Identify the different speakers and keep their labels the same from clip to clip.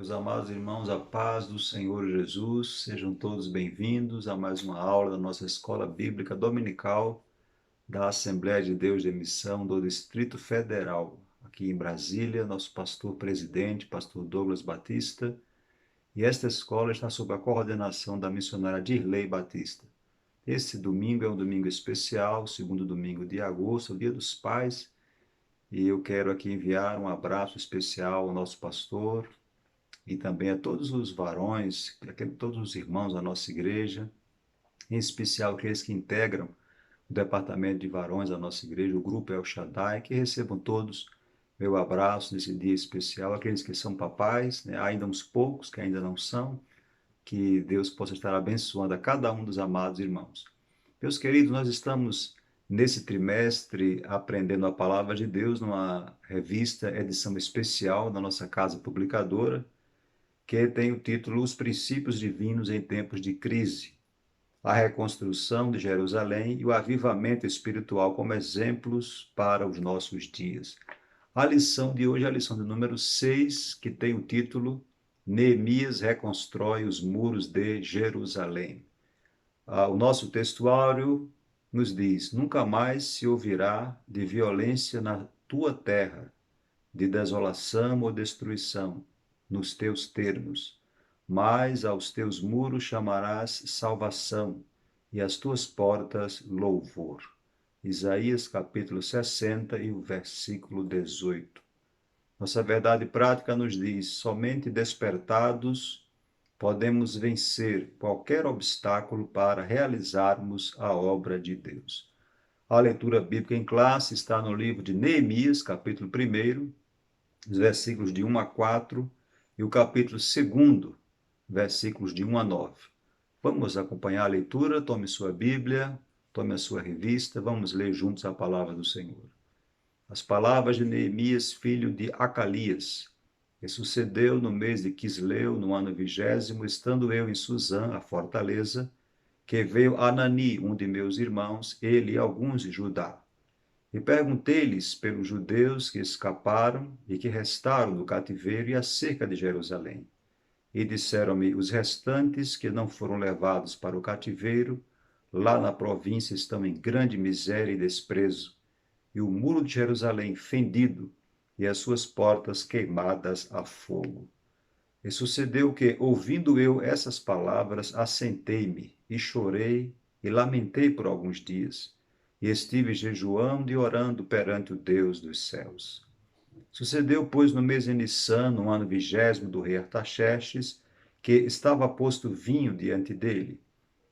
Speaker 1: Meus amados irmãos, a paz do Senhor Jesus, sejam todos bem-vindos a mais uma aula da nossa Escola Bíblica Dominical da Assembleia de Deus de Missão do Distrito Federal, aqui em Brasília, nosso pastor presidente, pastor Douglas Batista, e esta escola está sob a coordenação da missionária Dirley Batista. Esse domingo é um domingo especial, segundo domingo de agosto, o Dia dos Pais, e eu quero aqui enviar um abraço especial ao nosso pastor, e também a todos os varões, a todos os irmãos da nossa igreja, em especial aqueles que integram o departamento de varões da nossa igreja, o grupo El Shaddai, que recebam todos meu abraço nesse dia especial, aqueles que são papais, né, ainda uns poucos que ainda não são, que Deus possa estar abençoando a cada um dos amados irmãos. Meus queridos, nós estamos nesse trimestre aprendendo a palavra de Deus numa revista, edição especial da nossa casa publicadora, que tem o título Os Princípios Divinos em Tempos de Crise, a reconstrução de Jerusalém e o avivamento espiritual como exemplos para os nossos dias. A lição de hoje é a lição de número 6, que tem o título Neemias reconstrói os muros de Jerusalém. O nosso textuário nos diz: Nunca mais se ouvirá de violência na tua terra, de desolação ou destruição, nos teus termos, mas aos teus muros chamarás salvação, e às tuas portas louvor. Isaías capítulo 60 e o versículo 18. Nossa verdade prática nos diz: somente despertados podemos vencer qualquer obstáculo para realizarmos a obra de Deus. A leitura bíblica em classe está no livro de Neemias, capítulo 1, os versículos de 1 a 4 e o capítulo 2, versículos de 1 a 9. Vamos acompanhar a leitura, tome sua Bíblia, tome a sua revista, vamos ler juntos a palavra do Senhor. As palavras de Neemias, filho de Acalias, que sucedeu no mês de Quisleu, no ano 20º, estando eu em Suzã, a fortaleza, que veio Anani, um de meus irmãos, ele e alguns de Judá. E perguntei-lhes pelos judeus que escaparam e que restaram do cativeiro e acerca de Jerusalém. E disseram-me: os restantes que não foram levados para o cativeiro, lá na província estão em grande miséria e desprezo, e o muro de Jerusalém fendido, e as suas portas queimadas a fogo. E sucedeu que, ouvindo eu essas palavras, assentei-me, e chorei, e lamentei por alguns dias, e estive jejuando e orando perante o Deus dos céus. Sucedeu, pois, no mês de Nissan, no ano 20º do rei Artaxerxes, que estava posto vinho diante dele.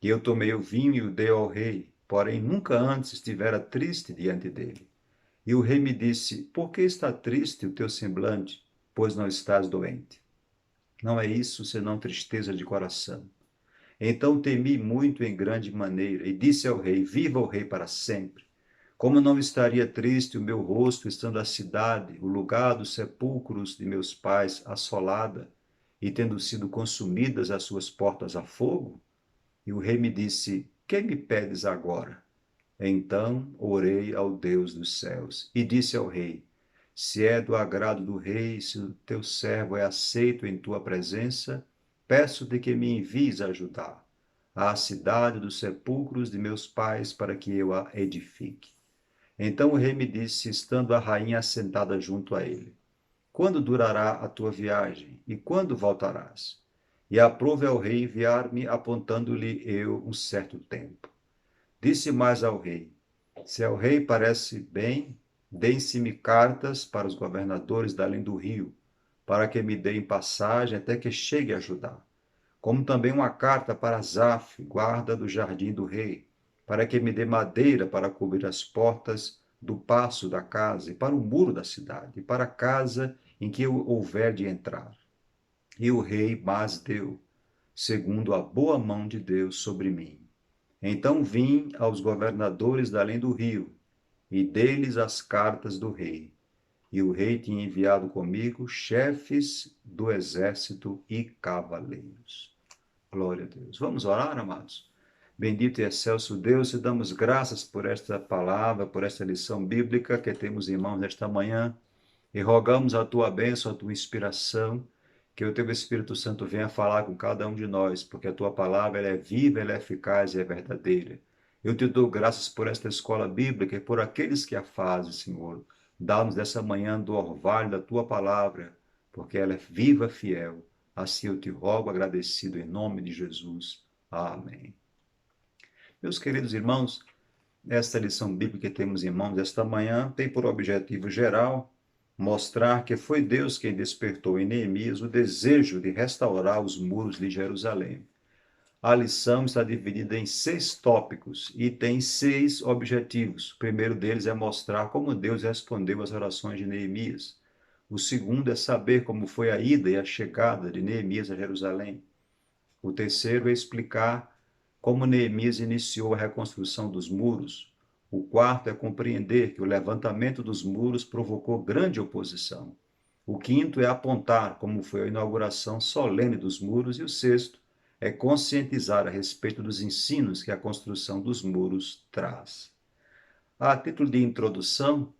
Speaker 1: E eu tomei o vinho e o dei ao rei, porém nunca antes estivera triste diante dele. E o rei me disse: por que está triste o teu semblante, pois não estás doente? Não é isso, senão tristeza de coração. Então temi muito em grande maneira, e disse ao rei: viva o rei para sempre. Como não estaria triste o meu rosto, estando a cidade, o lugar dos sepulcros de meus pais, assolada, e tendo sido consumidas as suas portas a fogo? E o rei me disse: que me pedes agora? Então orei ao Deus dos céus, e disse ao rei: se é do agrado do rei, se o teu servo é aceito em tua presença, peço-te que me envies a ajudar a cidade dos sepulcros de meus pais, para que eu a edifique. Então o rei me disse, estando a rainha assentada junto a ele: quando durará a tua viagem, e quando voltarás? E aprove ao rei enviar-me, apontando-lhe eu um certo tempo. Disse mais ao rei: se ao rei parece bem, deem-se-me cartas para os governadores da além do rio, para que me deem passagem até que chegue a Judá. Como também uma carta para Asaf, guarda do jardim do rei, para que me dê madeira para cobrir as portas do paço da casa, e para o muro da cidade, e para a casa em que eu houver de entrar. E o rei mas deu, segundo a boa mão de Deus sobre mim. Então vim aos governadores da além do rio, e dei-lhes as cartas do rei. E o rei tinha enviado comigo chefes do exército e cavaleiros. Glória a Deus. Vamos orar, amados? Bendito e excelso Deus, te damos graças por esta palavra, por esta lição bíblica que temos em mãos nesta manhã, e rogamos a tua bênção, a tua inspiração, Que o teu Espírito Santo venha falar com cada um de nós, porque a tua palavra ela é viva, ela é eficaz e é verdadeira. Eu te dou graças por esta escola bíblica e por aqueles que a fazem, Senhor. Dá-nos dessa manhã do orvalho da tua palavra, porque ela é viva, fiel. Assim eu te rogo, agradecido em nome de Jesus. Amém. Meus queridos irmãos, esta lição bíblica que temos em mãos esta manhã tem por objetivo geral mostrar que foi Deus quem despertou em Neemias o desejo de restaurar os muros de Jerusalém. A lição está dividida em 6 tópicos e tem 6 objetivos. O primeiro deles é mostrar como Deus respondeu às orações de Neemias. O segundo é saber como foi a ida e a chegada de Neemias a Jerusalém. O terceiro é explicar como Neemias iniciou a reconstrução dos muros. O quarto é compreender que o levantamento dos muros provocou grande oposição. O quinto é apontar como foi a inauguração solene dos muros. E o sexto é conscientizar a respeito dos ensinos que a construção dos muros traz. A título de introdução,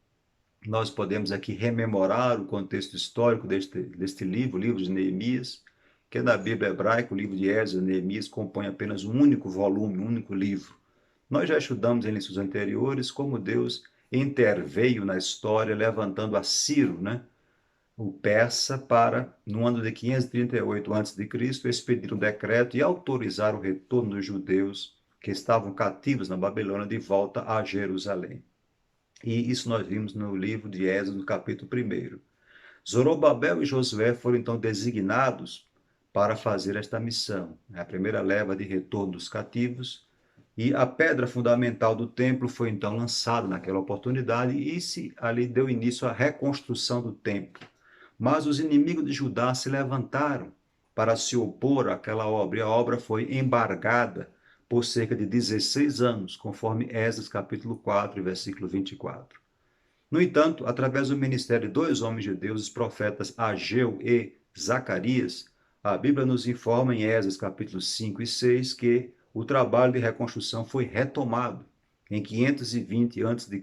Speaker 1: nós podemos aqui rememorar o contexto histórico deste livro, o livro de Neemias, que na Bíblia hebraica, o livro de Esdras e Neemias compõe apenas um único volume, um único livro. Nós já estudamos em lições anteriores como Deus interveio na história, levantando a Ciro, o persa, para, no ano de 538 a.C., expedir um decreto e autorizar o retorno dos judeus que estavam cativos na Babilônia de volta a Jerusalém. E isso nós vimos no livro de Esdras, no capítulo 1. Zorobabel e Josué foram então designados para fazer esta missão. A primeira leva de retorno dos cativos, e a pedra fundamental do templo foi então lançada naquela oportunidade e ali deu início à reconstrução do templo. Mas os inimigos de Judá se levantaram para se opor àquela obra, e a obra foi embargada por cerca de 16 anos, conforme Esdras capítulo 4, versículo 24. No entanto, através do ministério de 2 homens de Deus, os profetas Ageu e Zacarias, a Bíblia nos informa em Esdras capítulos 5 e 6 que o trabalho de reconstrução foi retomado em 520 a.C.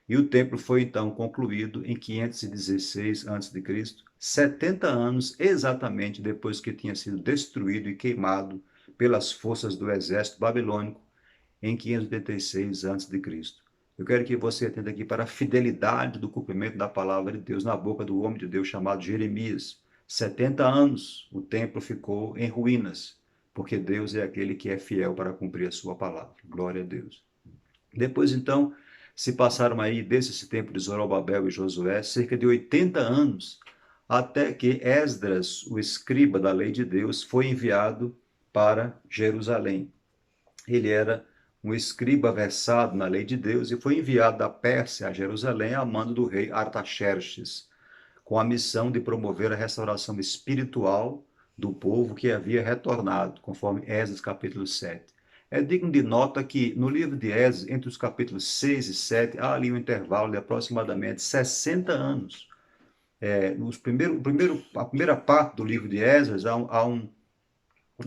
Speaker 1: E o templo foi então concluído em 516 a.C., 70 anos exatamente depois que tinha sido destruído e queimado pelas forças do exército babilônico em 586 a.C. Eu quero que você atenda aqui para a fidelidade do cumprimento da palavra de Deus na boca do homem de Deus chamado Jeremias. 70 anos o templo ficou em ruínas, porque Deus é aquele que é fiel para cumprir a sua palavra. Glória a Deus. Depois, então, se passaram aí, desde esse tempo de Zorobabel e Josué, cerca de 80 anos, até que Esdras, o escriba da lei de Deus, foi enviado para Jerusalém. Ele era um escriba versado na lei de Deus e foi enviado da Pérsia a Jerusalém a mando do rei Artaxerxes, com a missão de promover a restauração espiritual do povo que havia retornado, conforme Esdras capítulo 7. É digno de nota que no livro de Esdras, entre os capítulos 6 e 7, há ali um intervalo de aproximadamente 60 anos. A primeira parte do livro de Esdras há o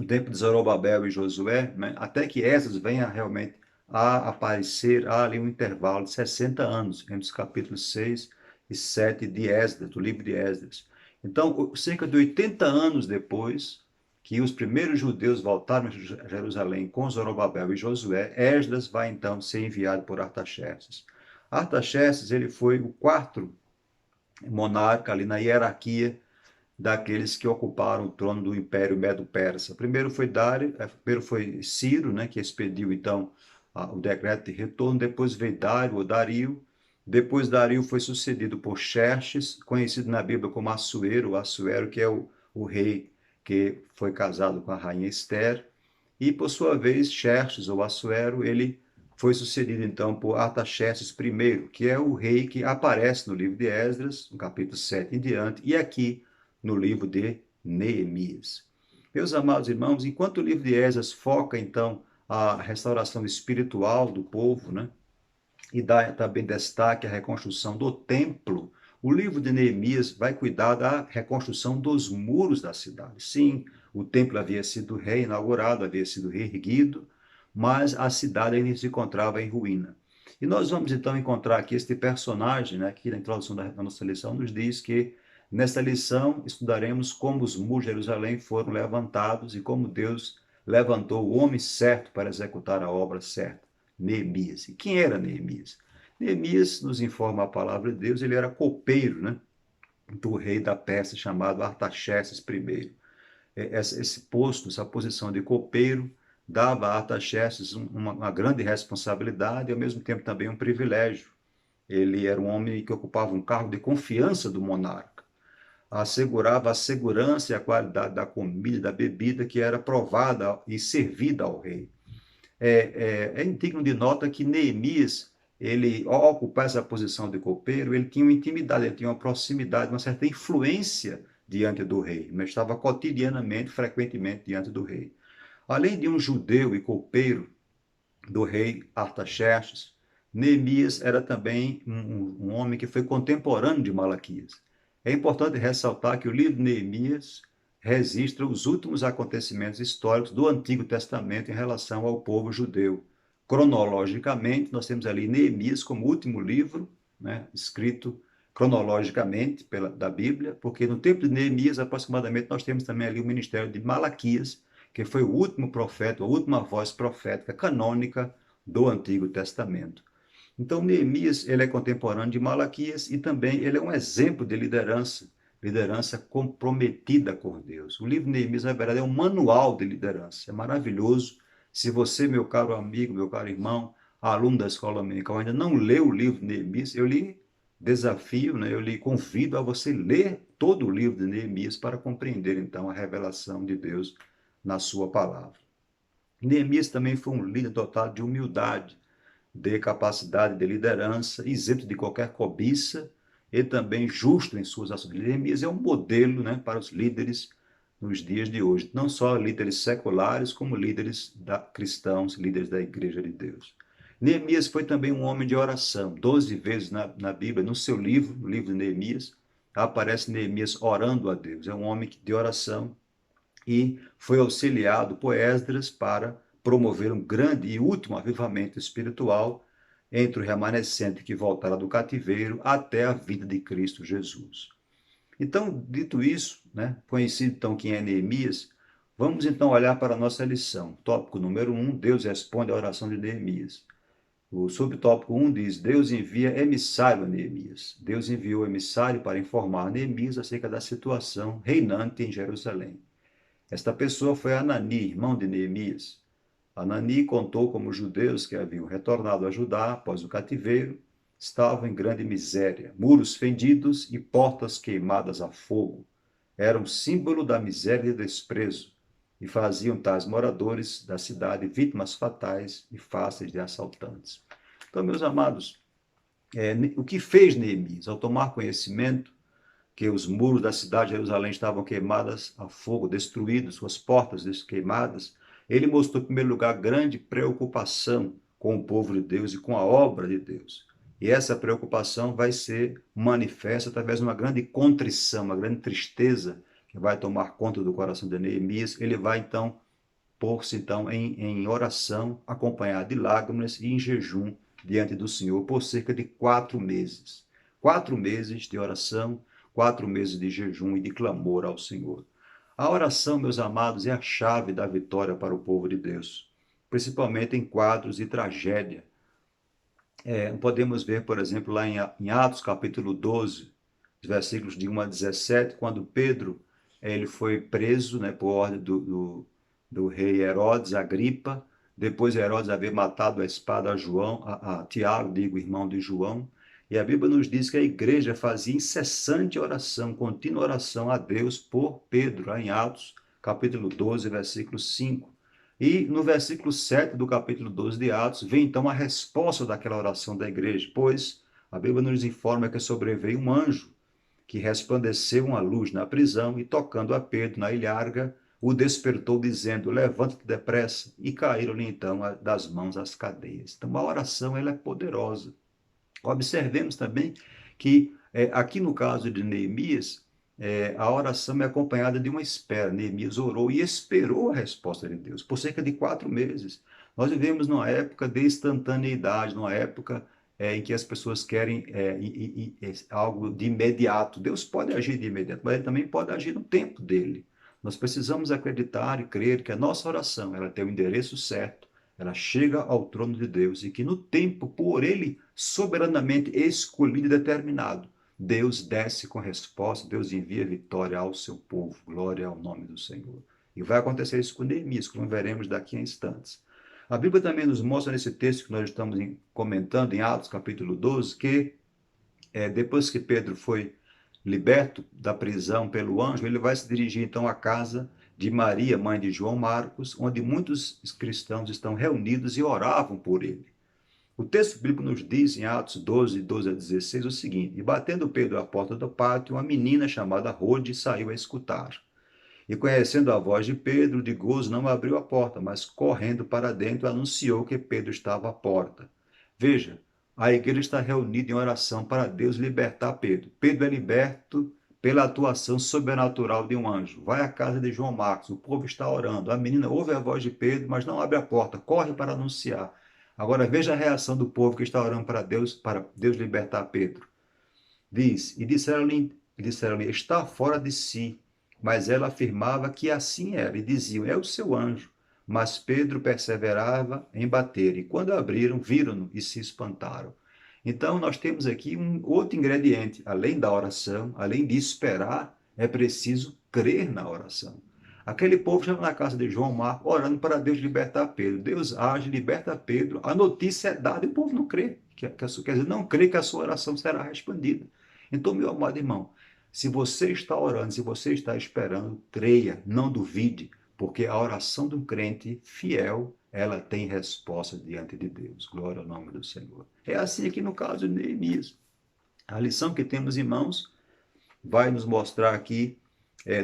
Speaker 1: tempo de Zorobabel e Josué, até que Esdras venha realmente a aparecer, há ali um intervalo de 60 anos entre os capítulos 6 e 7 de Esdras, do livro de Esdras. Então, cerca de 80 anos depois que os primeiros judeus voltaram a Jerusalém com Zorobabel e Josué, Esdras vai então ser enviado por Artaxerxes. Artaxerxes, ele foi o quarto monarca ali na hierarquia daqueles que ocuparam o trono do Império Medo-Persa. Primeiro foi Ciro, que expediu então o decreto de retorno, depois veio Dário ou Dario, depois Dario foi sucedido por Xerxes, conhecido na Bíblia como Assuero, que é o rei que foi casado com a rainha Esther, e por sua vez Xerxes ou Assuero, ele foi sucedido então por Artaxerxes I, que é o rei que aparece no livro de Esdras, no capítulo 7 em diante, e aqui no livro de Neemias. Meus amados irmãos, enquanto o livro de Esdras foca, então, a restauração espiritual do povo, e dá também destaque à reconstrução do templo, o livro de Neemias vai cuidar da reconstrução dos muros da cidade. Sim, o templo havia sido reinaugurado, havia sido reerguido, mas a cidade ainda se encontrava em ruína. E nós vamos então encontrar aqui este personagem, que na introdução da nossa lição nos diz que Nesta lição, estudaremos como os muros de Jerusalém foram levantados e como Deus levantou o homem certo para executar a obra certa, Neemias. E quem era Neemias? Neemias, nos informa a palavra de Deus, ele era copeiro, né, do rei da Pérsia chamado Artaxerxes I. Esse posto, essa posição de copeiro, dava a Artaxerxes uma grande responsabilidade e, ao mesmo tempo, também um privilégio. Ele era um homem que ocupava um cargo de confiança do monarca, assegurava a segurança e a qualidade da comida e da bebida que era provada e servida ao rei. É digno de nota que Neemias, ele, ao ocupar essa posição de copeiro, ele tinha uma intimidade, ele tinha uma proximidade, uma certa influência diante do rei, mas estava cotidianamente, frequentemente diante do rei. Além de um judeu e copeiro do rei Artaxerxes, Neemias era também um homem que foi contemporâneo de Malaquias. É importante ressaltar que o livro de Neemias registra os últimos acontecimentos históricos do Antigo Testamento em relação ao povo judeu. Cronologicamente, nós temos ali Neemias como último livro, né, escrito cronologicamente da Bíblia, porque no tempo de Neemias, aproximadamente, nós temos também ali o ministério de Malaquias, que foi o último profeta, a última voz profética canônica do Antigo Testamento. Então, Neemias, ele é contemporâneo de Malaquias e também ele é um exemplo de liderança, liderança comprometida com Deus. O livro de Neemias, na verdade, é um manual de liderança. É maravilhoso. Se você, meu caro amigo, meu caro irmão, aluno da escola dominical, ainda não leu o livro de Neemias, eu lhe desafio, né, eu lhe convido a você ler todo o livro de Neemias para compreender, então, a revelação de Deus na sua palavra. Neemias também foi um líder dotado de humildade, de capacidade de liderança, isento de qualquer cobiça e também justo em suas ações. Neemias é um modelo, né, para os líderes nos dias de hoje, não só líderes seculares, como líderes cristãos, líderes da Igreja de Deus. Neemias foi também um homem de oração. 12 vezes na Bíblia, no seu livro, o livro de Neemias, aparece Neemias orando a Deus. É um homem de oração e foi auxiliado por Esdras para promover um grande e último avivamento espiritual entre o remanescente que voltara do cativeiro até a vida de Cristo Jesus. Então, dito isso, né, conhecido então quem é Neemias, vamos então olhar para a nossa lição. Tópico número 1, Deus responde à oração de Neemias. O subtópico 1 diz, Deus envia emissário a Neemias. Deus enviou emissário para informar Neemias acerca da situação reinante em Jerusalém. Esta pessoa foi Anani, irmão de Neemias. Anani contou como os judeus que haviam retornado a Judá após o cativeiro estavam em grande miséria, muros fendidos e portas queimadas a fogo. Eram símbolo da miséria e desprezo, e faziam tais moradores da cidade vítimas fatais e fáceis de assaltantes. Então, meus amados, o que fez Neemias ao tomar conhecimento que os muros da cidade de Jerusalém estavam queimadas a fogo, destruídos, suas portas queimadas, ele mostrou, em primeiro lugar, grande preocupação com o povo de Deus e com a obra de Deus. E essa preocupação vai ser manifesta através de uma grande contrição, uma grande tristeza que vai tomar conta do coração de Neemias. Ele vai, então, pôr-se então em oração, acompanhado de lágrimas e em jejum diante do Senhor por cerca de 4 meses. 4 meses de oração, 4 meses de jejum e de clamor ao Senhor. A oração, meus amados, é a chave da vitória para o povo de Deus, principalmente em quadros de tragédia. Podemos ver, por exemplo, lá em Atos capítulo 12, versículos de 1 a 17, quando Pedro ele foi preso, né, por ordem do rei Herodes Agripa, depois Herodes haver matado a espada a Tiago, irmão de João, e a Bíblia nos diz que a igreja fazia incessante oração, contínua oração a Deus por Pedro, lá em Atos, capítulo 12, versículo 5. E no versículo 7 do capítulo 12 de Atos, vem então a resposta daquela oração da igreja, pois a Bíblia nos informa que sobreveio um anjo que resplandeceu uma luz na prisão e, tocando a Pedro na ilharga, o despertou, dizendo, levanta-te depressa, e caíram-lhe então das mãos as cadeias. Então, a oração ela é poderosa. Observemos também que, aqui no caso de Neemias, a oração é acompanhada de uma espera. Neemias orou e esperou a resposta de Deus por cerca de 4 meses. Nós vivemos numa época de instantaneidade, numa época em que as pessoas querem algo de imediato. Deus pode agir de imediato, mas Ele também pode agir no tempo dele. Nós precisamos acreditar e crer que a nossa oração ela tem o endereço certo, ela chega ao trono de Deus e que no tempo, por Ele soberanamente escolhido e determinado, Deus desce com resposta, Deus envia vitória ao seu povo. Glória ao nome do Senhor. E vai acontecer isso com Neemias, como veremos daqui a instantes. A Bíblia também nos mostra nesse texto que nós estamos comentando em Atos capítulo 12, que depois que Pedro foi liberto da prisão pelo anjo, ele vai se dirigir então à casa de Maria, mãe de João Marcos, onde muitos cristãos estão reunidos e oravam por ele. O texto bíblico nos diz, em Atos 12, 12 a 16, o seguinte: E batendo Pedro à porta do pátio, uma menina chamada Rode saiu a escutar. E conhecendo a voz de Pedro, de gozo não abriu a porta, mas correndo para dentro anunciou que Pedro estava à porta. Veja, a igreja está reunida em oração para Deus libertar Pedro. Pedro é liberto pela atuação sobrenatural de um anjo. Vai à casa de João Marcos, o povo está orando. A menina ouve a voz de Pedro, mas não abre a porta, corre para anunciar. Agora veja a reação do povo que está orando para Deus libertar Pedro. Diz, e disseram-lhe, está fora de si. Mas ela afirmava que assim era, e diziam, é o seu anjo. Mas Pedro perseverava em bater, e quando abriram, viram-no e se espantaram. Então, nós temos aqui um outro ingrediente. Além da oração, além de esperar, é preciso crer na oração. Aquele povo estava na casa de João Marcos, orando para Deus libertar Pedro. Deus age, liberta Pedro. A notícia é dada e o povo não crê. Quer dizer, não crê que a sua oração será respondida. Então, meu amado irmão, se você está orando, se você está esperando, creia, não duvide, porque a oração de um crente fiel, ela tem resposta diante de Deus. Glória ao nome do Senhor. É assim aqui no caso de Neemias. A lição que temos em mãos vai nos mostrar aqui,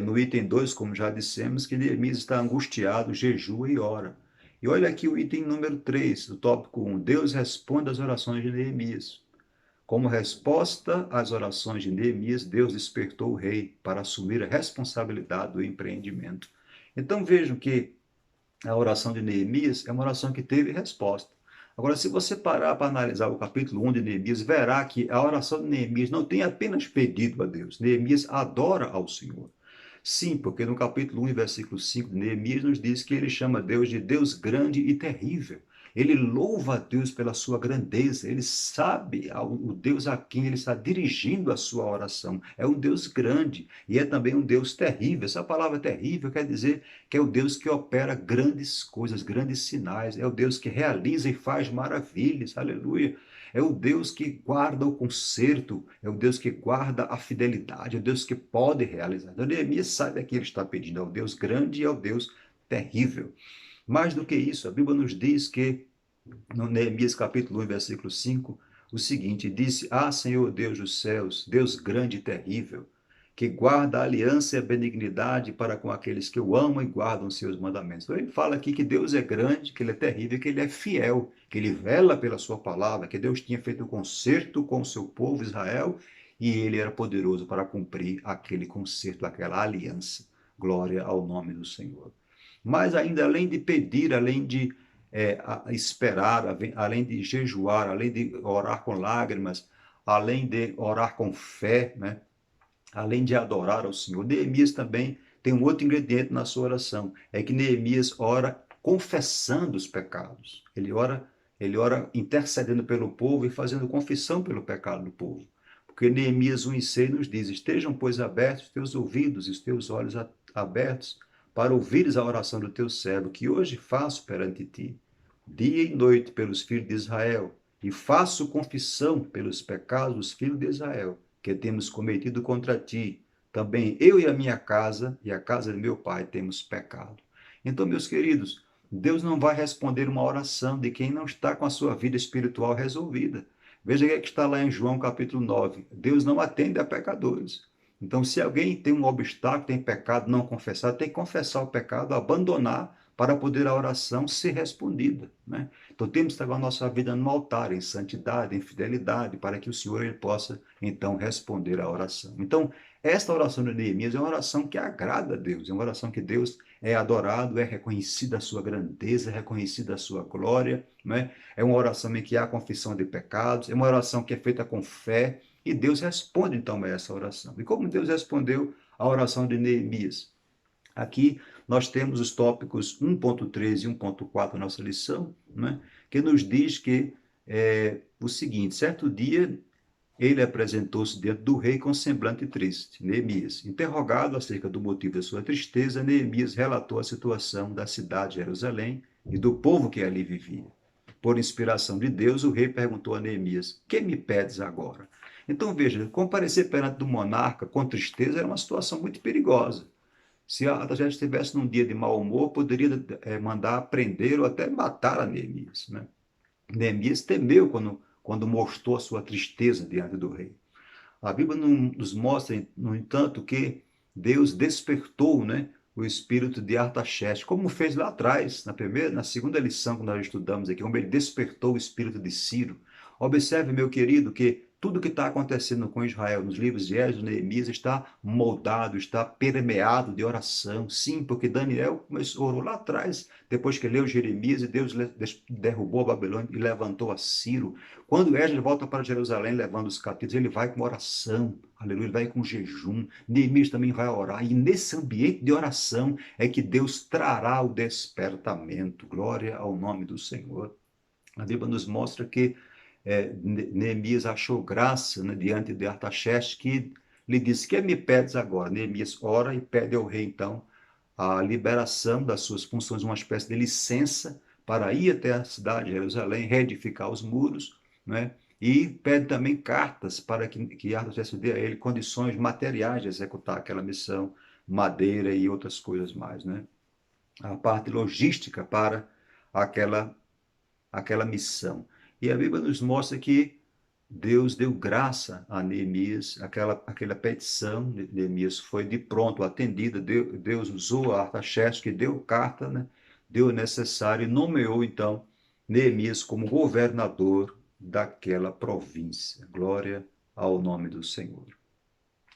Speaker 1: no item 2, como já dissemos, que Neemias está angustiado, jejua e ora. E olha aqui o item número 3, do tópico 1. Deus responde às orações de Neemias. Como resposta às orações de Neemias, Deus despertou o rei para assumir a responsabilidade do empreendimento. Então vejam que a oração de Neemias é uma oração que teve resposta. Agora, se você parar para analisar o capítulo 1 de Neemias, verá que a oração de Neemias não tem apenas pedido a Deus. Neemias adora ao Senhor. Sim, porque no capítulo 1, versículo 5 de Neemias nos diz que ele chama Deus de Deus grande e terrível. Ele louva a Deus pela sua grandeza, ele sabe o Deus a quem ele está dirigindo a sua oração. É um Deus grande e é também um Deus terrível. Essa palavra terrível quer dizer que é o Deus que opera grandes coisas, grandes sinais. É o Deus que realiza e faz maravilhas. Aleluia. É o Deus que guarda o conserto, é o Deus que guarda a fidelidade, é o Deus que pode realizar. Então, Neemias sabe a que ele está pedindo, ao Deus grande e ao Deus terrível. Mais do que isso, a Bíblia nos diz que, no Neemias capítulo 1, versículo 5, o seguinte, disse, Senhor Deus dos céus, Deus grande e terrível, que guarda a aliança e a benignidade para com aqueles que o amam e guardam os seus mandamentos. Então ele fala aqui que Deus é grande, que ele é terrível, que ele é fiel, que ele vela pela sua palavra, que Deus tinha feito um concerto com o seu povo Israel e ele era poderoso para cumprir aquele concerto, aquela aliança. Glória ao nome do Senhor. Mas ainda, além de pedir, além de esperar, além de jejuar, além de orar com lágrimas, além de orar com fé, né? Além de adorar ao Senhor, Neemias também tem um outro ingrediente na sua oração, é que Neemias ora confessando os pecados. Ele ora intercedendo pelo povo e fazendo confissão pelo pecado do povo. Porque Neemias 1,6 nos diz, estejam, pois, abertos os teus ouvidos e os teus olhos abertos para ouvires a oração do teu servo, que hoje faço perante ti, dia e noite pelos filhos de Israel, e faço confissão pelos pecados dos filhos de Israel, que temos cometido contra ti. Também eu e a minha casa e a casa de meu pai temos pecado. Então, meus queridos, Deus não vai responder uma oração de quem não está com a sua vida espiritual resolvida. Veja o que está lá em João capítulo 9. Deus não atende a pecadores. Então, se alguém tem um obstáculo, tem pecado não confessado, tem que confessar o pecado, abandonar para poder a oração ser respondida, né? Então temos que estar a nossa vida no altar, em santidade, em fidelidade, para que o Senhor ele possa então responder à oração. Então, Esta oração de Neemias é uma oração que agrada a Deus, é uma oração que Deus é adorado, é reconhecida a sua grandeza, é reconhecida a sua glória, né? É uma oração em que há confissão de pecados, é uma oração que é feita com fé, e Deus responde então a essa oração. E como Deus respondeu à oração de Neemias? Aqui nós temos os tópicos 1.3 e 1.4 da nossa lição, né? Que nos diz que o seguinte: certo dia ele apresentou-se diante do rei com semblante triste, Neemias. Interrogado acerca do motivo da sua tristeza, Neemias relatou a situação da cidade de Jerusalém e do povo que ali vivia. Por inspiração de Deus, o rei perguntou a Neemias: que me pedes agora? Então veja, comparecer perante o monarca com tristeza era uma situação muito perigosa. Se Artaxerxes estivesse num dia de mau humor, poderia mandar prender ou até matar a Neemias, né? Neemias temeu quando mostrou a sua tristeza diante do rei. A Bíblia nos mostra, no entanto, que Deus despertou, né, o espírito de Artaxerxes, como fez lá atrás, na segunda lição que nós estudamos aqui, como ele despertou o espírito de Ciro. Observe, meu querido, que tudo que está acontecendo com Israel nos livros de Esdras e Neemias está moldado, está permeado de oração. Sim, porque Daniel orou lá atrás, depois que leu Jeremias, e Deus derrubou a Babilônia e levantou a Ciro. Quando Esdras volta para Jerusalém levando os cativos, ele vai com oração, aleluia, ele vai com jejum. Neemias também vai orar, e nesse ambiente de oração é que Deus trará o despertamento. Glória ao nome do Senhor. A Bíblia nos mostra que Neemias achou graça, né, diante de Artaxerxes, que lhe disse: que me pedes agora? Neemias ora e pede ao rei, então, a liberação das suas funções, uma espécie de licença para ir até a cidade de Jerusalém, reedificar os muros, né? E pede também cartas para que Artaxerxes dê a ele condições materiais de executar aquela missão, madeira e outras coisas mais, né? A parte logística para aquela aquela missão. E a Bíblia nos mostra que Deus deu graça a Neemias, aquela petição de Neemias foi de pronto atendida. Deus usou a Artaxerxes, que deu carta, né? Deu o necessário e nomeou então Neemias como governador daquela província. Glória ao nome do Senhor.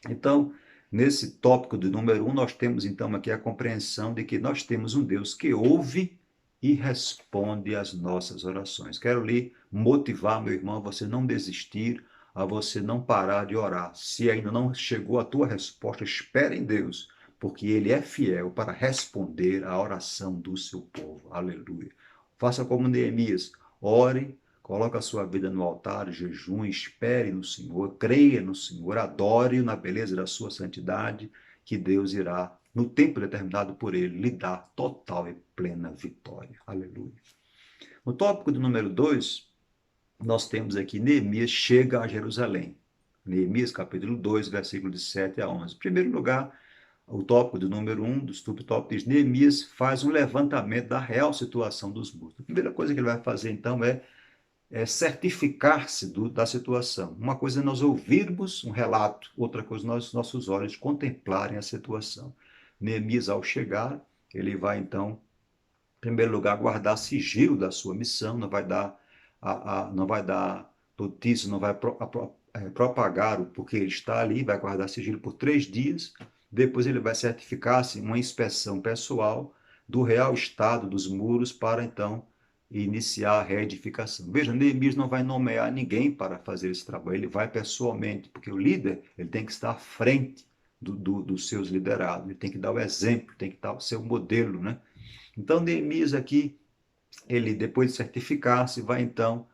Speaker 1: Então, nesse tópico de número 1, nós temos então aqui a compreensão de que nós temos um Deus que ouve e responde às nossas orações. Quero lhe motivar, meu irmão, a você não desistir, a você não parar de orar. Se ainda não chegou a tua resposta, espere em Deus, porque Ele é fiel para responder à oração do seu povo. Aleluia. Faça como Neemias, ore, coloque a sua vida no altar, jejum, espere no Senhor, creia no Senhor, adore-o na beleza da sua santidade, que Deus irá, no tempo determinado por Ele, lhe dar total e plena vitória. Aleluia. No tópico do número 2, nós temos aqui Neemias chega a Jerusalém. Neemias, capítulo 2, versículo de 7 a 11. Em primeiro lugar, o tópico do número 1 do subtópico diz: Neemias faz um levantamento da real situação dos muros. A primeira coisa que ele vai fazer, então, é certificar-se da situação. Uma coisa é nós ouvirmos um relato, outra coisa é nossos olhos contemplarem a situação. Neemias, ao chegar, ele vai então, em primeiro lugar, guardar sigilo da sua missão, não vai dar notícia, não vai propagar o porquê ele está ali, vai guardar sigilo por 3 dias. Depois ele vai certificar-se uma inspeção pessoal do real estado dos muros para então iniciar a reedificação. Veja, Neemias não vai nomear ninguém para fazer esse trabalho, ele vai pessoalmente, porque o líder ele tem que estar à frente dos seus liderados, ele tem que dar o exemplo, tem que dar o seu modelo, né? Então, Neemias aqui, ele depois de certificar-se, vai então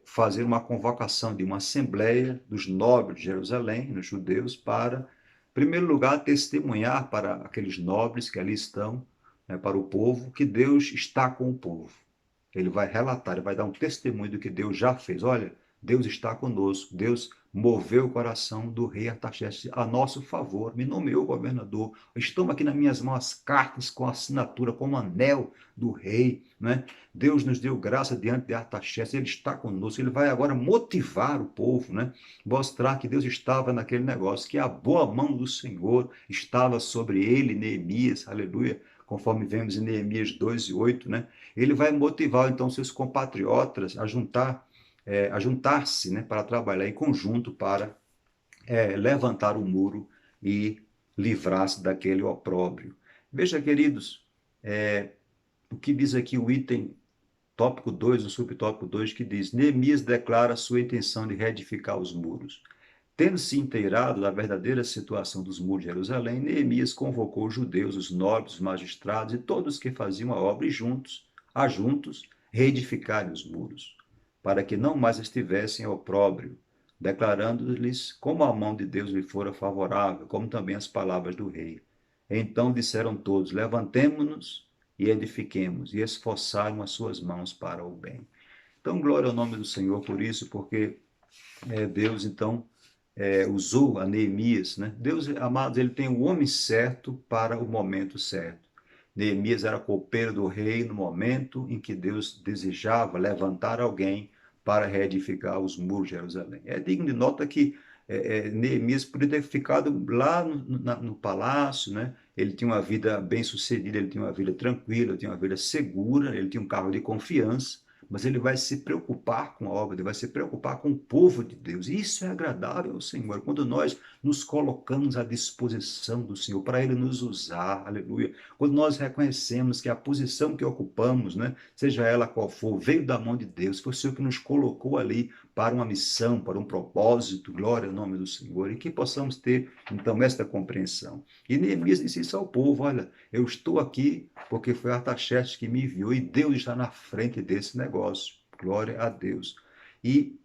Speaker 1: fazer uma convocação de uma assembleia dos nobres de Jerusalém, dos judeus, para, em primeiro lugar, testemunhar para aqueles nobres que ali estão, né, para o povo, que Deus está com o povo. Ele vai relatar, ele vai dar um testemunho do que Deus já fez. Olha, Deus está conosco, Deus moveu o coração do rei Artaxerxes a nosso favor, me nomeou governador, estão aqui nas minhas mãos as cartas com assinatura, com o anel do rei, né? Deus nos deu graça diante de Artaxerxes, ele está conosco, ele vai agora motivar o povo, né? Mostrar que Deus estava naquele negócio, que a boa mão do Senhor estava sobre ele, Neemias, aleluia, conforme vemos em Neemias 2:8, né? Ele vai motivar então seus compatriotas a juntar-se, né, para trabalhar em conjunto para levantar o muro e livrar-se daquele opróbrio. Veja, queridos, o que diz aqui o item tópico 2, o subtópico 2, que diz: Neemias declara sua intenção de reedificar os muros. Tendo se inteirado da verdadeira situação dos muros de Jerusalém, Neemias convocou os judeus, os nobres, os magistrados e todos que faziam a obra e juntos, reedificarem os muros, para que não mais estivessem em opróbrio, declarando-lhes como a mão de Deus lhe fora favorável, como também as palavras do rei. Então disseram todos: Levantemo-nos e edifiquemos, e esforçaram as suas mãos para o bem. Então, glória ao nome do Senhor por isso, porque Deus, então, usou a Neemias, né? Deus, amados, ele tem o homem certo para o momento certo. Neemias era copeiro do rei no momento em que Deus desejava levantar alguém para reedificar os muros de Jerusalém. É digno de nota que Neemias poderia ter ficado lá no palácio, né? Ele tinha uma vida bem sucedida, ele tinha uma vida tranquila, ele tinha uma vida segura, ele tinha um cargo de confiança, mas ele vai se preocupar com a obra, ele vai se preocupar com o povo de Deus. E isso é agradável ao Senhor, quando nós nos colocamos à disposição do Senhor, para Ele nos usar, aleluia. Quando nós reconhecemos que a posição que ocupamos, né, seja ela qual for, veio da mão de Deus, foi o Senhor que nos colocou ali para uma missão, para um propósito, glória ao nome do Senhor, e que possamos ter, então, esta compreensão. E Neemias disse isso ao povo: olha, eu estou aqui porque foi Artaxerxes que me enviou e Deus está na frente desse negócio. Glória a Deus. E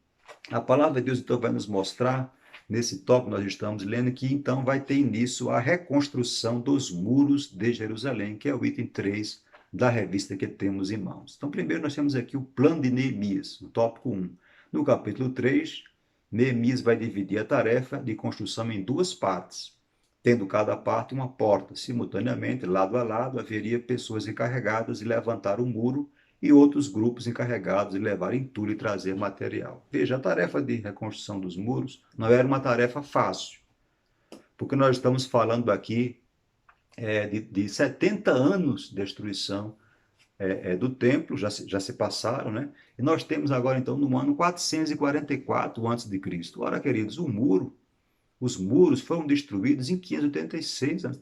Speaker 1: a palavra de Deus então vai nos mostrar, nesse tópico nós estamos lendo, que então vai ter início a reconstrução dos muros de Jerusalém, que é o item 3 da revista que temos em mãos. Então, primeiro nós temos aqui o plano de Neemias, no tópico 1. No capítulo 3, Neemias vai dividir a tarefa de construção em duas partes, tendo cada parte uma porta. Simultaneamente, lado a lado, haveria pessoas encarregadas de levantar o muro e outros grupos encarregados de levar entulho e trazer material. Veja, a tarefa de reconstrução dos muros não era uma tarefa fácil, porque nós estamos falando aqui de 70 anos de destruição do templo, já se passaram, né? E nós temos agora, então, no ano 444 a.C. Ora, queridos, os muros foram destruídos em 586 a.C.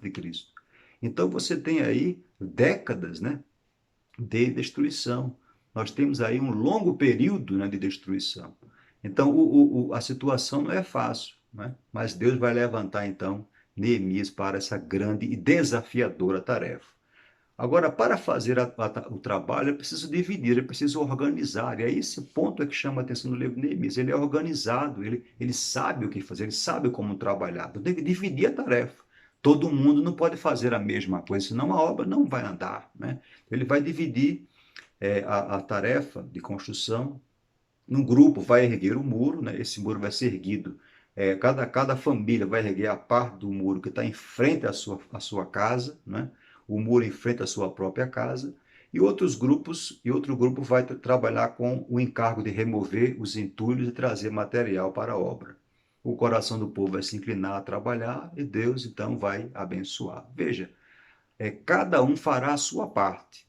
Speaker 1: Então, você tem aí décadas, né, de destruição. Nós temos aí um longo período, né, de destruição. Então, a situação não é fácil, né? Mas Deus vai levantar, então, Neemias para essa grande e desafiadora tarefa. Agora, para fazer o trabalho, é preciso dividir, é preciso organizar. E aí esse ponto é que chama a atenção do livro de Neemias. Ele é organizado, ele sabe o que fazer, ele sabe como trabalhar. Então, tem que dividir a tarefa. Todo mundo não pode fazer a mesma coisa, senão a obra não vai andar, né? Ele vai dividir a tarefa de construção. Um grupo vai erguer o muro, né? Esse muro vai ser erguido. Cada família vai erguer a parte do muro que está em frente à sua casa, né? O muro em frente à sua própria casa. E outro grupo vai trabalhar com o encargo de remover os entulhos e trazer material para a obra. O coração do povo vai se inclinar a trabalhar e Deus então vai abençoar. Veja, cada um fará a sua parte.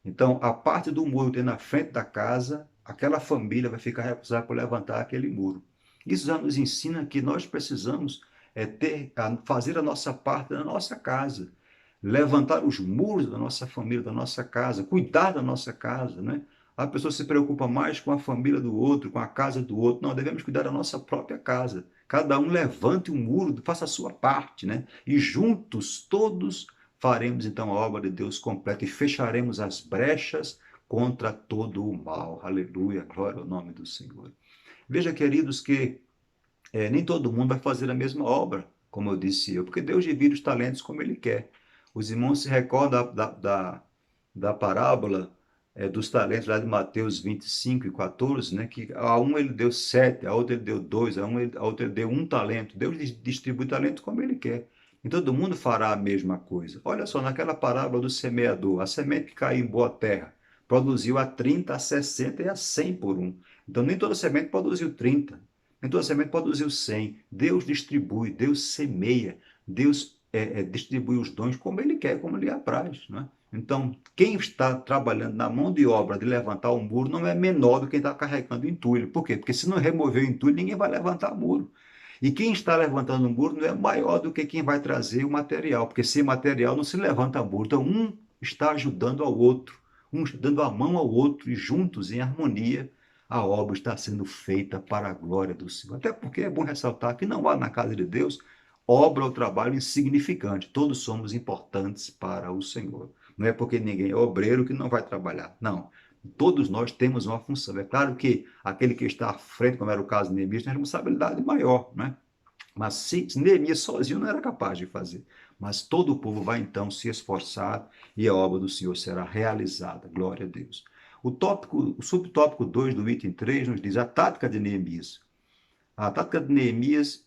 Speaker 1: Então, a parte do muro que tem na frente da casa, aquela família vai ficar responsável por levantar aquele muro. Isso já nos ensina que nós precisamos fazer a nossa parte na nossa casa, levantar os muros da nossa família, da nossa casa, cuidar da nossa casa, né? A pessoa se preocupa mais com a família do outro, com a casa do outro. Não, devemos cuidar da nossa própria casa. Cada um levante um muro, faça a sua parte, né? E juntos, todos faremos então a obra de Deus completa e fecharemos as brechas contra todo o mal. Aleluia, glória ao nome do Senhor. Veja, queridos, que nem todo mundo vai fazer a mesma obra, como eu disse eu, porque Deus divide os talentos como Ele quer. Os irmãos se recordam da parábola dos talentos lá de Mateus 25 e 14, né, que a um ele deu 7, a outro ele deu 2, a outro ele deu um talento. Deus distribui talento como Ele quer. E todo mundo fará a mesma coisa. Olha só, naquela parábola do semeador, a semente que caiu em boa terra produziu a 30, a 60 e a 100 por um. Então, nem toda semente produziu 30. Então a semente produziu 100. Deus distribui, Deus semeia, Deus distribui os dons como Ele quer, como Ele apraz. Né? Então, quem está trabalhando na mão de obra de levantar o muro não é menor do que quem está carregando o entulho. Por quê? Porque se não remover o entulho, ninguém vai levantar o muro. E quem está levantando o muro não é maior do que quem vai trazer o material, porque sem material não se levanta muro. Então, um está ajudando ao outro, um dando a mão ao outro, e juntos, em harmonia, a obra está sendo feita para a glória do Senhor. Até porque é bom ressaltar que não há na casa de Deus obra ou trabalho insignificante. Todos somos importantes para o Senhor. Não é porque ninguém é obreiro que não vai trabalhar. Não. Todos nós temos uma função. É claro que aquele que está à frente, como era o caso de Neemias, tem responsabilidade maior, né? Mas se Neemias sozinho não era capaz de fazer. Mas todo o povo vai então se esforçar e a obra do Senhor será realizada. Glória a Deus. O subtópico 2 do item 3 nos diz a tática de Neemias. A tática de Neemias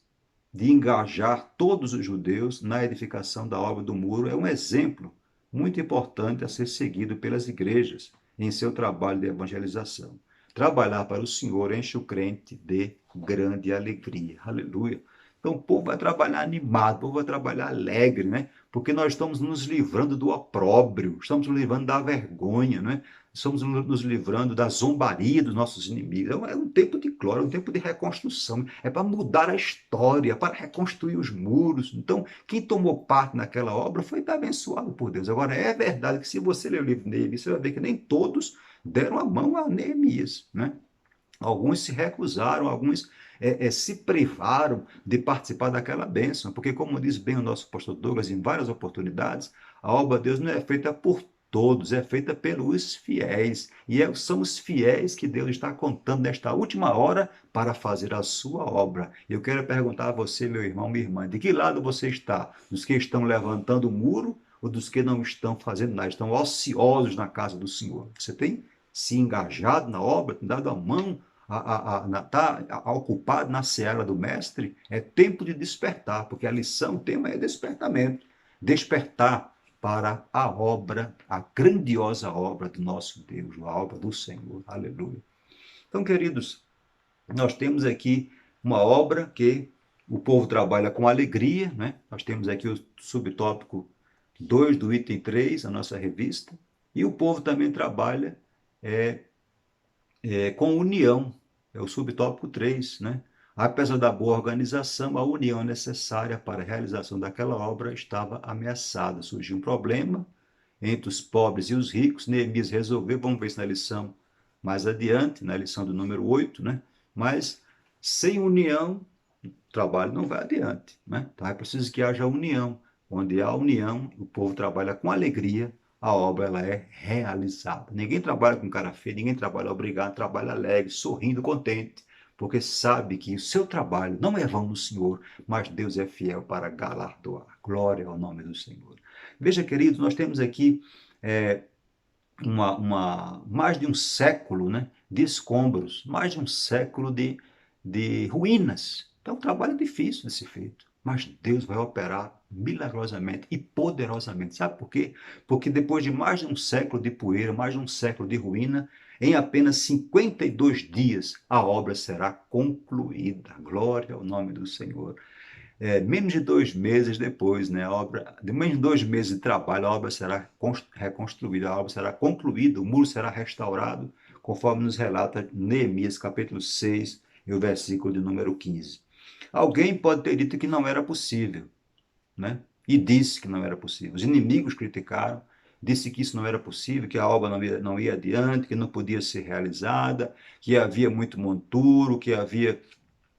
Speaker 1: de engajar todos os judeus na edificação da obra do muro é um exemplo muito importante a ser seguido pelas igrejas em seu trabalho de evangelização. Trabalhar para o Senhor enche o crente de grande alegria. Aleluia. Então o povo vai trabalhar animado, o povo vai trabalhar alegre, né? Porque nós estamos nos livrando do opróbrio, estamos nos livrando da vergonha, né? Estamos nos livrando da zombaria dos nossos inimigos. É um tempo de glória, é um tempo de reconstrução. É para mudar a história, para reconstruir os muros. Então, quem tomou parte naquela obra foi abençoado por Deus. Agora, é verdade que se você ler o livro de Neemias, você vai ver que nem todos deram a mão a Neemias, né? Alguns se recusaram, alguns se privaram de participar daquela bênção, porque, como diz bem o nosso pastor Douglas em várias oportunidades, a obra de Deus não é feita por todos, é feita pelos fiéis. E são os fiéis que Deus está contando nesta última hora para fazer a sua obra. Eu quero perguntar a você, meu irmão, minha irmã, de que lado você está? Dos que estão levantando o muro ou dos que não estão fazendo nada, estão ociosos na casa do Senhor? Você tem se engajado na obra, dado a mão, está ocupado na seara do mestre? É tempo de despertar, porque a lição, o tema é despertamento. Despertar para a obra, a grandiosa obra do nosso Deus, a obra do Senhor. Aleluia. Então, queridos, nós temos aqui uma obra que o povo trabalha com alegria, né? Nós temos aqui o subtópico 2 do item 3, a nossa revista, e o povo também trabalha é, com união, é o subtópico 3, né? Apesar da boa organização, a união necessária para a realização daquela obra estava ameaçada. Surgiu um problema entre os pobres e os ricos. Neemias resolveu, vamos ver isso na lição mais adiante, na lição do número 8, né? Mas sem união, o trabalho não vai adiante, né? Então é preciso que haja união. Onde há união, o povo trabalha com alegria, a obra ela é realizada. Ninguém trabalha com cara feia, ninguém trabalha obrigado, trabalha alegre, sorrindo, contente, porque sabe que o seu trabalho não é vão no Senhor, mas Deus é fiel para galardoar. Glória ao nome do Senhor. Veja, queridos, nós temos aqui é, mais de um século, né, de escombros, mais de um século de ruínas. Então, o trabalho é difícil de ser feito, mas Deus vai operar milagrosamente e poderosamente. Sabe por quê? Porque depois de mais de um século de poeira, mais de um século de ruína, em apenas 52 dias a obra será concluída. Glória ao nome do Senhor. Menos de 2 meses depois, né, de menos de 2 meses de trabalho, a obra será reconstruída, a obra será concluída, o muro será restaurado, conforme nos relata Neemias, capítulo 6, e o versículo de número 15. Alguém pode ter dito que não era possível, né? E disse que não era possível. Os inimigos criticaram, disse que isso não era possível, que a obra não ia adiante, que não podia ser realizada, que havia muito monturo, que havia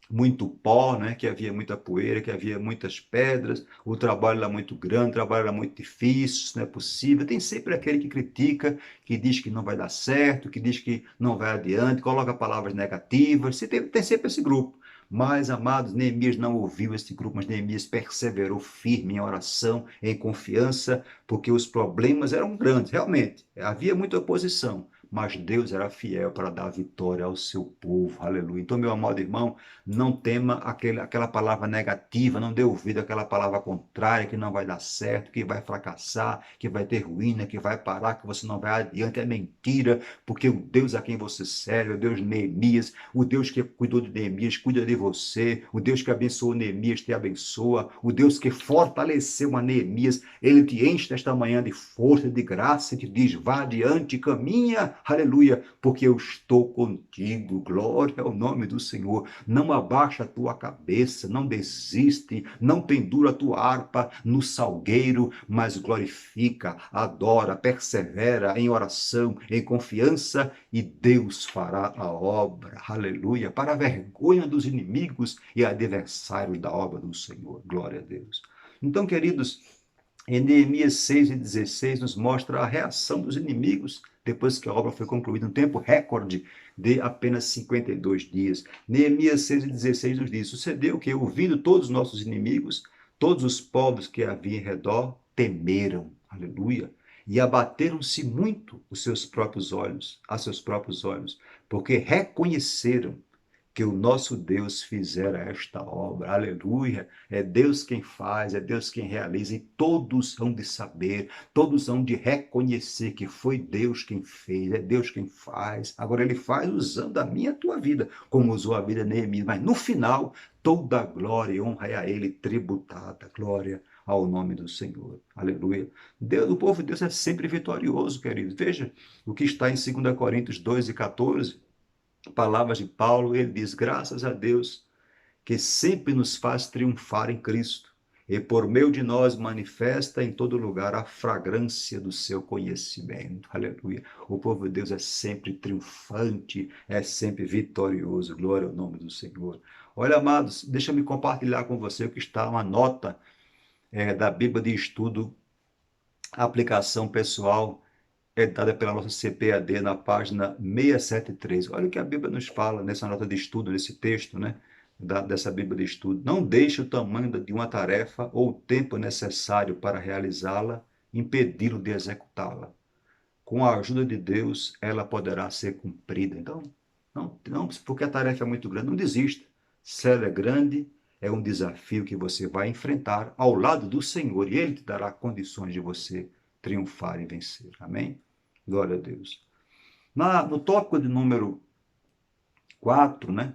Speaker 1: muito pó, né? Que havia muita poeira, que havia muitas pedras, o trabalho era muito grande, o trabalho era muito difícil, isso não é possível. Tem sempre aquele que critica, que diz que não vai dar certo, que diz que não vai adiante, coloca palavras negativas, tem sempre esse grupo. Mas, amados, Neemias não ouviu esse grupo, mas Neemias perseverou firme em oração, em confiança, porque os problemas eram grandes, realmente. Havia muita oposição, mas Deus era fiel para dar vitória ao seu povo. Aleluia. Então, meu amado irmão, não tema aquela palavra negativa, não dê ouvido àquela palavra contrária, que não vai dar certo, que vai fracassar, que vai ter ruína, que vai parar, que você não vai adiante. É mentira, porque o Deus a quem você serve, o Deus de Neemias, o Deus que cuidou de Neemias, cuida de você, o Deus que abençoou Neemias, te abençoa, o Deus que fortaleceu a Neemias, ele te enche nesta manhã de força, de graça, e te diz, vá adiante, caminha, aleluia, porque eu estou contigo, glória ao nome do Senhor. Não abaixa a tua cabeça, não desiste, não pendura a tua harpa no salgueiro, mas glorifica, adora, persevera em oração, em confiança, e Deus fará a obra, aleluia, para a vergonha dos inimigos e adversários da obra do Senhor, glória a Deus. Então, queridos, em Neemias 6:16 nos mostra a reação dos inimigos depois que a obra foi concluída, um tempo recorde de apenas 52 dias. Neemias 6:16 nos diz: sucedeu que, ouvindo todos os nossos inimigos, todos os povos que havia em redor temeram, aleluia, e abateram-se muito os seus próprios olhos, a seus próprios olhos, porque reconheceram que o nosso Deus fizera esta obra. Aleluia! É Deus quem faz, é Deus quem realiza, e todos hão de saber, todos hão de reconhecer que foi Deus quem fez, é Deus quem faz. Agora ele faz usando a minha e a tua vida, como usou a vida de Neemias, mas no final, toda a glória e honra é a ele tributada. Glória ao nome do Senhor. Aleluia. Deus, o povo de Deus é sempre vitorioso, querido. Veja o que está em 2 Coríntios 2:14. Palavras de Paulo, ele diz: graças a Deus que sempre nos faz triunfar em Cristo e por meio de nós manifesta em todo lugar a fragrância do seu conhecimento. Aleluia. O povo de Deus é sempre triunfante, é sempre vitorioso. Glória ao nome do Senhor. Olha, amados, deixa-me compartilhar com você o que está uma nota da Bíblia de Estudo, aplicação pessoal, dada pela nossa CPAD na página 673. Olha o que a Bíblia nos fala nessa nota de estudo, nesse texto, né? Dessa Bíblia de estudo. Não deixe o tamanho de uma tarefa ou o tempo necessário para realizá-la impedi-lo de executá-la. Com a ajuda de Deus, ela poderá ser cumprida. Então, não, porque a tarefa é muito grande, não desista. Se ela é grande, é um desafio que você vai enfrentar ao lado do Senhor, e Ele te dará condições de você triunfar e vencer. Amém? Glória a Deus. No tópico de número 4, né,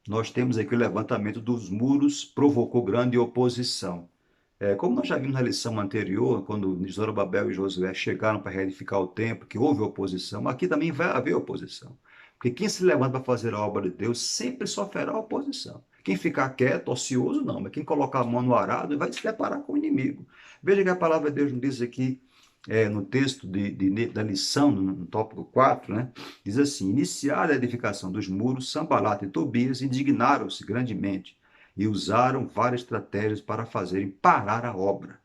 Speaker 1: nós temos aqui o levantamento dos muros provocou grande oposição. Como nós já vimos na lição anterior, quando Zorobabel e Josué chegaram para reedificar o templo, que houve oposição, aqui também vai haver oposição. Porque quem se levanta para fazer a obra de Deus sempre sofrerá oposição. Quem ficar quieto, ocioso, não, mas quem colocar a mão no arado vai se deparar com o inimigo. Veja que a palavra de Deus nos diz aqui, no texto da lição, no tópico 4, né, diz assim: iniciada a edificação dos muros, Sanbalate e Tobias indignaram-se grandemente e usaram várias estratégias para fazerem parar a obra.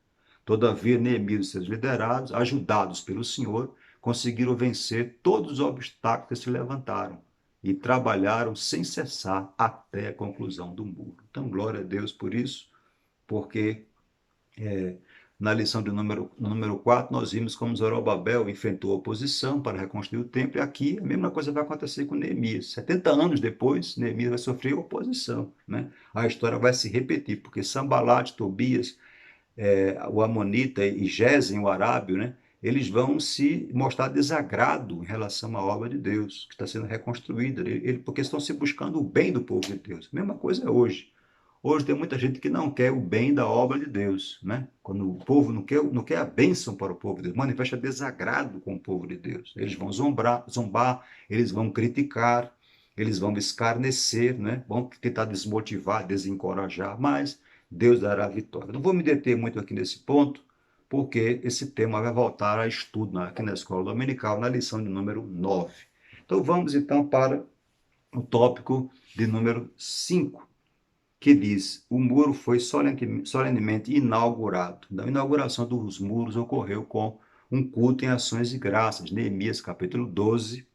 Speaker 1: Todavia, Neemias e seus liderados, ajudados pelo Senhor, conseguiram vencer todos os obstáculos que se levantaram e trabalharam sem cessar até a conclusão do muro. Então, glória a Deus por isso, porque na lição número 4, nós vimos como Zorobabel enfrentou a oposição para reconstruir o templo, e aqui a mesma coisa vai acontecer com Neemias. 70 anos depois, Neemias vai sofrer oposição, né? A história vai se repetir, porque Sanbalate, Tobias, o Amonita e Gesem, o Arábio, né? Eles vão se mostrar desagrado em relação à obra de Deus, que está sendo reconstruída, porque estão se buscando o bem do povo de Deus. A mesma coisa é hoje. Hoje tem muita gente que não quer o bem da obra de Deus, né? Quando o povo não quer a bênção para o povo de Deus, manifesta desagrado com o povo de Deus. Eles vão zombar, eles vão criticar, eles vão escarnecer, né? Vão tentar desmotivar, desencorajar, mas Deus dará a vitória. Não vou me deter muito aqui nesse ponto, porque esse tema vai voltar a estudo aqui na Escola Dominical, na lição de número 9. Então vamos então para o tópico de número 5, que diz: o muro foi solenemente inaugurado. A inauguração dos muros ocorreu com um culto em ações de graças. Neemias capítulo 12,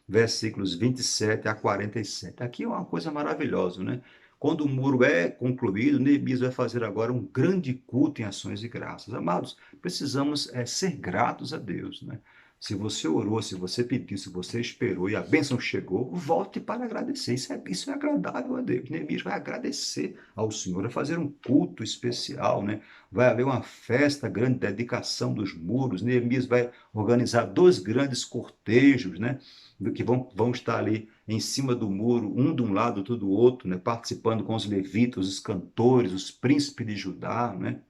Speaker 1: versículos 27 a 47. Aqui é uma coisa maravilhosa, né? Quando o muro é concluído, Neemias vai fazer agora um grande culto em ações de graças. Amados, precisamos ser gratos a Deus, né? Se você orou, se você pediu, se você esperou e a bênção chegou, volte para agradecer. Isso é agradável a Deus. Neemias vai agradecer ao Senhor, vai fazer um culto especial, né? Vai haver uma festa, grande dedicação dos muros. Neemias vai organizar 2 grandes cortejos, né? Que vão estar ali em cima do muro, um de um lado, outro do outro, né? Participando com os levitas, os cantores, os príncipes de Judá, né?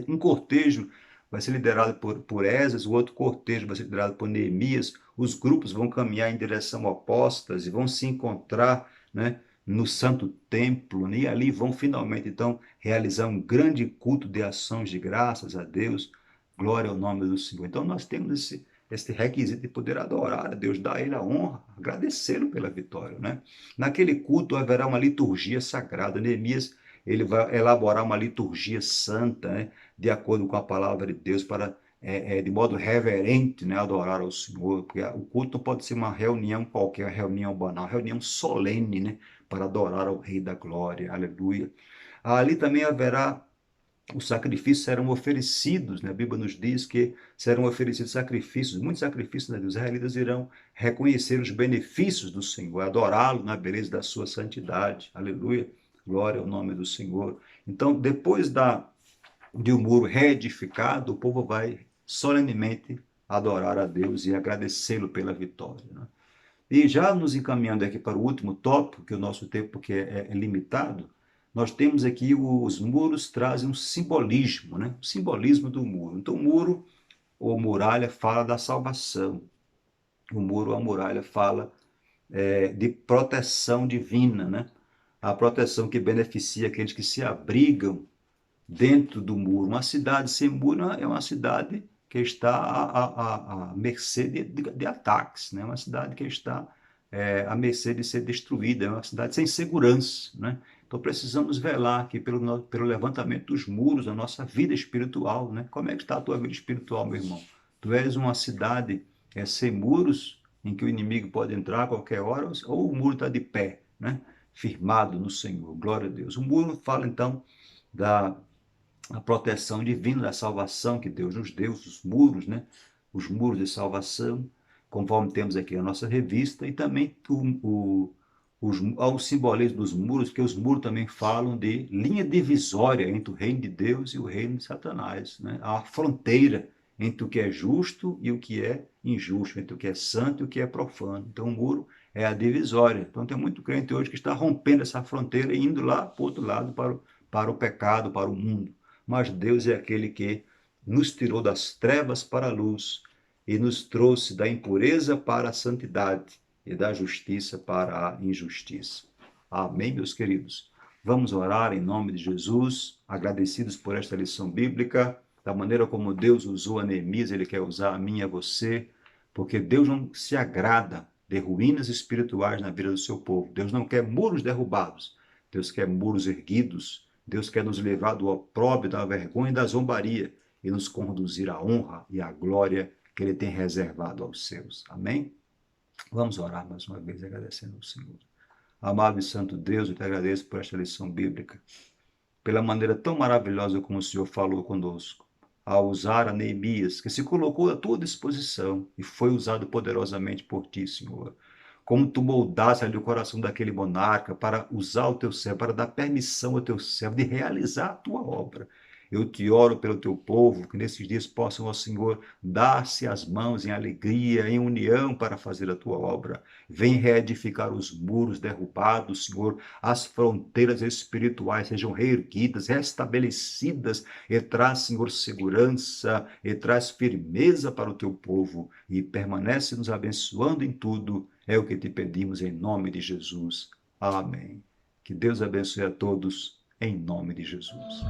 Speaker 1: Um cortejo vai ser liderado por Esdras, o outro cortejo vai ser liderado por Neemias. Os grupos vão caminhar em direção opostas e vão se encontrar, né, no Santo Templo, né, e ali vão finalmente, então, realizar um grande culto de ações de graças a Deus. Glória ao nome do Senhor. Então, nós temos esse requisito de poder adorar a Deus, dar a Ele a honra, agradecê-lo pela vitória, né? Naquele culto haverá uma liturgia sagrada. Neemias, ele vai elaborar uma liturgia santa, né, de acordo com a palavra de Deus, para de modo reverente, né, adorar ao Senhor, porque o culto não pode ser uma reunião qualquer, uma reunião banal, uma reunião solene, né, para adorar ao Rei da Glória, aleluia. Ali também haverá, os sacrifícios serão oferecidos, né? A Bíblia nos diz que serão oferecidos sacrifícios, muitos sacrifícios, né? Os israelitas irão reconhecer os benefícios do Senhor, adorá-lo na beleza da sua santidade, aleluia, glória ao nome do Senhor. Então, depois de um muro reedificado, o povo vai solenemente adorar a Deus e agradecê-lo pela vitória, né? E já nos encaminhando aqui para o último tópico, que o nosso tempo que é limitado, nós temos aqui os muros trazem um simbolismo, né? O simbolismo do muro. Então, o muro ou muralha fala da salvação. O muro ou a muralha fala de proteção divina, né? A proteção que beneficia aqueles que se abrigam dentro do muro. Uma cidade sem muro é uma cidade que está à mercê de ataques, né? Uma cidade que está à mercê de ser destruída, é uma cidade sem segurança, né? Então precisamos velar aqui pelo levantamento dos muros da nossa vida espiritual, né? Como é que está a tua vida espiritual, meu irmão? Tu és uma cidade sem muros, em que o inimigo pode entrar a qualquer hora, ou o muro está de pé, né? Firmado no Senhor, glória a Deus. O muro fala então da a proteção divina da salvação que Deus nos deu, os muros, né? Os muros de salvação, conforme temos aqui na nossa revista, e também ao simbolismo dos muros, que os muros também falam de linha divisória entre o reino de Deus e o reino de Satanás, né? A fronteira entre o que é justo e o que é injusto, entre o que é santo e o que é profano. Então, o muro é a divisória. Então, tem muito crente hoje que está rompendo essa fronteira e indo lá para o outro lado, para o pecado, para o mundo. Mas Deus é aquele que nos tirou das trevas para a luz e nos trouxe da impureza para a santidade e da justiça para a injustiça. Amém, meus queridos? Vamos orar em nome de Jesus, agradecidos por esta lição bíblica, da maneira como Deus usou a Neemias, Ele quer usar a mim e a você, porque Deus não se agrada de ruínas espirituais na vida do seu povo. Deus não quer muros derrubados, Deus quer muros erguidos. Deus quer nos livrar do opróbrio, da vergonha e da zombaria e nos conduzir à honra e à glória que Ele tem reservado aos seus. Amém? Vamos orar mais uma vez, agradecendo ao Senhor. Amado e santo Deus, eu te agradeço por esta lição bíblica, pela maneira tão maravilhosa como o Senhor falou conosco, ao usar a Neemias, que se colocou à tua disposição e foi usado poderosamente por ti, Senhor. Como tu moldaste ali o coração daquele monarca para usar o teu servo, para dar permissão ao teu servo de realizar a tua obra. Eu te oro pelo teu povo, que nesses dias possam, ó Senhor, dar-se as mãos em alegria, em união para fazer a tua obra. Vem reedificar os muros derrubados, Senhor, as fronteiras espirituais sejam reerguidas, restabelecidas, e traz, Senhor, segurança, e traz firmeza para o teu povo, e permanece nos abençoando em tudo. É o que te pedimos em nome de Jesus. Amém. Que Deus abençoe a todos em nome de Jesus.